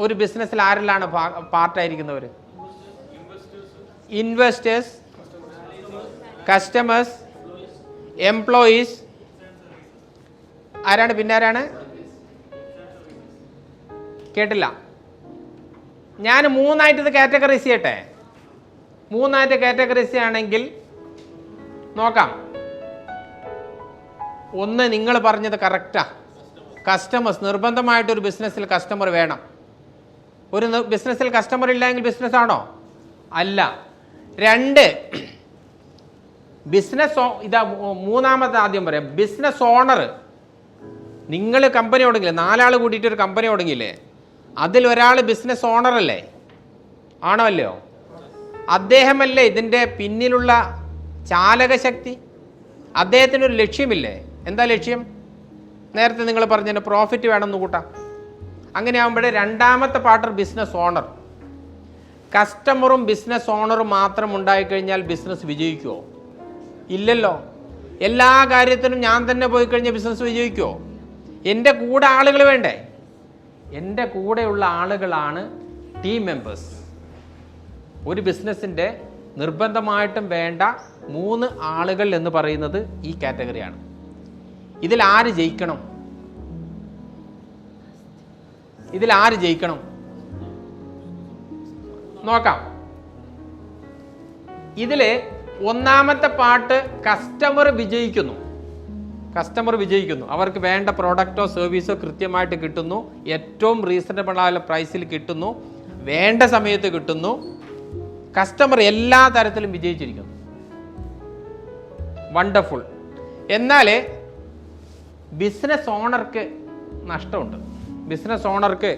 ഒരു ബിസിനസ്സിൽ ആരെല്ലാം പാർട്ടായിരിക്കുന്നവർ? Investors, customers, employees. ആരാണ് പിന്നെ ആരാണ്? കേട്ടില്ല. ഞാൻ മൂന്നായിട്ട് ഇത് കാറ്റഗറൈസ് ചെയ്യട്ടെ. മൂന്നായിട്ട് കാറ്റഗറൈസ് ചെയ്യുകയാണെങ്കിൽ നോക്കാം. ഒന്ന്, നിങ്ങൾ പറഞ്ഞത് കറക്റ്റാ. കസ്റ്റമേഴ്സ്, നിർബന്ധമായിട്ടൊരു ബിസിനസ്സിൽ കസ്റ്റമർ വേണം. ഒരു ബിസിനസ്സിൽ കസ്റ്റമർ ഇല്ലെങ്കിൽ ബിസിനസ് ആണോ? അല്ല. രണ്ട്, ബിസിനസ് ഇതാ മൂന്നാമത്തെ ആദ്യം പറയാം. Business owner. നിങ്ങൾ കമ്പനി തുടങ്ങില്ലേ, 4 ആൾ കൂടിയിട്ട് ഒരു കമ്പനി തുടങ്ങിയില്ലേ, അതിലൊരാൾ ബിസിനസ് ഓണർ അല്ലേ? ആണോ അല്ലയോ? അദ്ദേഹമല്ലേ ഇതിൻ്റെ പിന്നിലുള്ള ചാലകശക്തി? അദ്ദേഹത്തിനൊരു ലക്ഷ്യമില്ലേ? എന്താ ലക്ഷ്യം? നേരത്തെ നിങ്ങൾ പറഞ്ഞതിന് പ്രോഫിറ്റ് വേണമെന്ന് കൂട്ടാം. അങ്ങനെ ആകുമ്പോഴേ രണ്ടാമത്തെ പാർട്ടർ ബിസിനസ് ഓണർ. കസ്റ്റമറും ബിസിനസ് ഓണറും മാത്രം ഉണ്ടായിക്കഴിഞ്ഞാൽ ബിസിനസ് വിജയിക്കുമോ? ഇല്ലല്ലോ. എല്ലാ കാര്യത്തിനും ഞാൻ തന്നെ പോയി കഴിഞ്ഞാൽ ബിസിനസ് വിജയിക്കുമോ? എൻ്റെ കൂടെ ആളുകൾ വേണ്ടേ? എൻ്റെ കൂടെയുള്ള ആളുകളാണ് ടീം മെമ്പേഴ്സ്. ഒരു ബിസിനസ്സിൻ്റെ നിർബന്ധമായിട്ടും വേണ്ട 3 ആളുകൾ എന്ന് പറയുന്നത് ഈ കാറ്റഗറിയാണ്. ഇതിൽ ആര് ജയിക്കണം? നോക്കാം. ഇതില് ഒന്നാമത്തെ പാർട്ട് കസ്റ്റമർ വിജയിക്കുന്നു. അവർക്ക് വേണ്ട പ്രോഡക്റ്റോ സർവീസോ കൃത്യമായിട്ട് കിട്ടുന്നു, ഏറ്റവും റീസണബിൾ ആയ പ്രൈസിൽ കിട്ടുന്നു, വേണ്ട സമയത്ത് കിട്ടുന്നു. കസ്റ്റമർ എല്ലാ തരത്തിലും വിജയിച്ചിരിക്കുന്നു. വണ്ടർഫുൾ. എന്നാൽ ബിസിനസ് ഓണർക്ക് നഷ്ടമുണ്ട്. ബിസിനസ് ഓണർക്ക്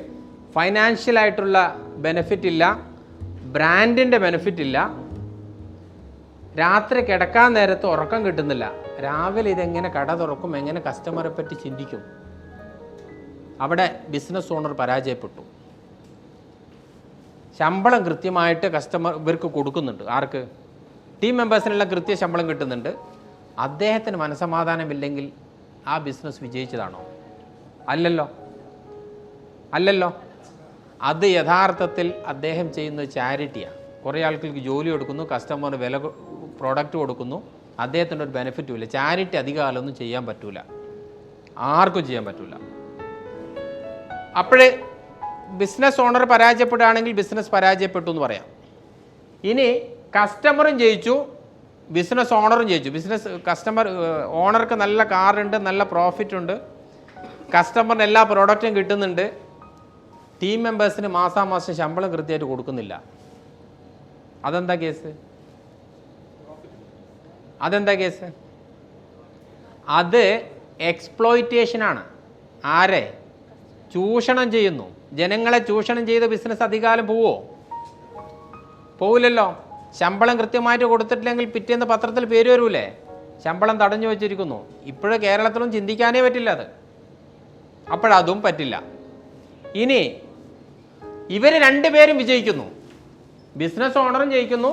ഫൈനാൻഷ്യലായിട്ടുള്ള ബെനിഫിറ്റ് ഇല്ല, ബ്രാൻഡിൻ്റെ ബെനിഫിറ്റ് ഇല്ല, രാത്രി കിടക്കാൻ നേരത്ത് ഉറക്കം കിട്ടുന്നില്ല, രാവിലെ ഇതെങ്ങനെ കട തുറക്കും, എങ്ങനെ കസ്റ്റമറെ പറ്റി ചിന്തിക്കും. അവിടെ ബിസിനസ് ഓണർ പരാജയപ്പെട്ടു. ശമ്പളം കൃത്യമായിട്ട് ഇവർക്ക് കൊടുക്കുന്നുണ്ട്. ആർക്ക്? ടീം മെമ്പേഴ്സിനുള്ള കൃത്യ ശമ്പളം കിട്ടുന്നുണ്ട്. അദ്ദേഹത്തിന് മനസ്സമാധാനമില്ലെങ്കിൽ ആ ബിസിനസ് വിജയിച്ചതാണോ? അല്ലല്ലോ. അത് യഥാർത്ഥത്തിൽ അദ്ദേഹം ചെയ്യുന്നത് ചാരിറ്റിയാണ്. കുറേ ആൾക്കാർക്ക് ജോലി കൊടുക്കുന്നു, കസ്റ്റമറിന് പ്രോഡക്റ്റ് കൊടുക്കുന്നു, അദ്ദേഹത്തിൻ്റെ ഒരു ബെനിഫിറ്റും ഇല്ല. ചാരിറ്റി അധികകാലമൊന്നും ചെയ്യാൻ പറ്റൂല, ആർക്കും ചെയ്യാൻ പറ്റൂല. അപ്പോഴേ ബിസിനസ് ഓണർ പരാജയപ്പെടുകയാണെങ്കിൽ ബിസിനസ് പരാജയപ്പെട്ടു എന്ന് പറയാം. ഇനി കസ്റ്റമറും ജയിച്ചു, ബിസിനസ് ഓണറും ജയിച്ചു. ഓണർക്ക് നല്ല കാറുണ്ട്, നല്ല പ്രോഫിറ്റ് ഉണ്ട്, കസ്റ്റമറിന് എല്ലാ പ്രോഡക്റ്റും കിട്ടുന്നുണ്ട്, ടീം മെമ്പേഴ്സിന് മാസാമാസം ശമ്പളം കൃത്യമായിട്ട് കൊടുക്കുന്നില്ല. അതെന്താ കേസ്? അത് എക്സ്പ്ലോയിറ്റേഷനാണ്. ആരെ? ചൂഷണം ചെയ്യുന്നു. ജനങ്ങളെ ചൂഷണം ചെയ്ത ബിസിനസ് അധികാലം പോവില്ലല്ലോ. ശമ്പളം കൃത്യമായിട്ട് കൊടുത്തിട്ടില്ലെങ്കിൽ പിറ്റേന്ന് പത്രത്തിൽ പേര് വരൂലേ, ശമ്പളം തടഞ്ഞു വെച്ചിരിക്കുന്നു. ഇപ്പോഴും കേരളത്തിലും ചിന്തിക്കാനേ പറ്റില്ല അത്. അപ്പോഴതും പറ്റില്ല. ഇനി ഇവർ രണ്ടുപേരും വിജയിക്കുന്നു. ബിസിനസ് ഓണറും ജയിക്കുന്നു,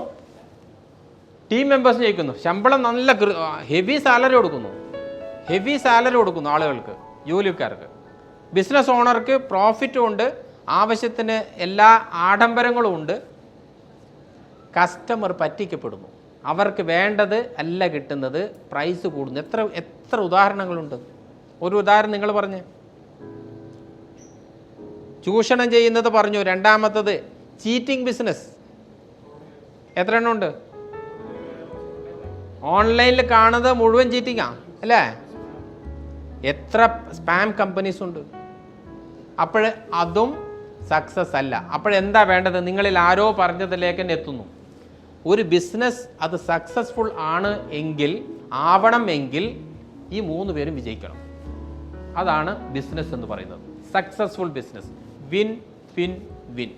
ടീം മെമ്പേഴ്സും ജയിക്കുന്നു. ശമ്പളം നല്ല ഹെവി സാലറി കൊടുക്കുന്നു ആളുകൾക്ക്, ജോലിക്കാർക്ക്. ബിസിനസ് ഓണർക്ക് പ്രോഫിറ്റും ഉണ്ട്, ആവശ്യത്തിന് എല്ലാ ആഡംബരങ്ങളും ഉണ്ട്. കസ്റ്റമർ പറ്റിക്കപ്പെടുന്നു. അവർക്ക് വേണ്ടത് അല്ല കിട്ടുന്നത്, പ്രൈസ് കൂടുന്നു. എത്ര ഉദാഹരണങ്ങളുണ്ട്? ഒരു ഉദാഹരണം നിങ്ങൾ പറഞ്ഞേ. ചൂഷണം ചെയ്യുന്നത് പറഞ്ഞു. രണ്ടാമത്തത് ചീറ്റിംഗ് ബിസിനസ്. എത്ര എണ്ണം ഉണ്ട്? ഓൺലൈനിൽ കാണുന്നത് മുഴുവൻ ചീറ്റിംഗാ അല്ലേ? എത്ര സ്പാം കമ്പനീസ് ഉണ്ട്. അപ്പോൾ അതും സക്സസ് അല്ല. അപ്പോഴെന്താ വേണ്ടത്? നിങ്ങളിൽ ആരോ പറഞ്ഞതിലേക്ക് തന്നെ എത്തുന്നു. ഒരു ബിസിനസ് അത് സക്സസ്ഫുൾ ആവണമെങ്കിൽ ഈ 3 പേരും വിജയിക്കണം. അതാണ് ബിസിനസ് എന്ന് പറയുന്നത്. Successful business. Win win win.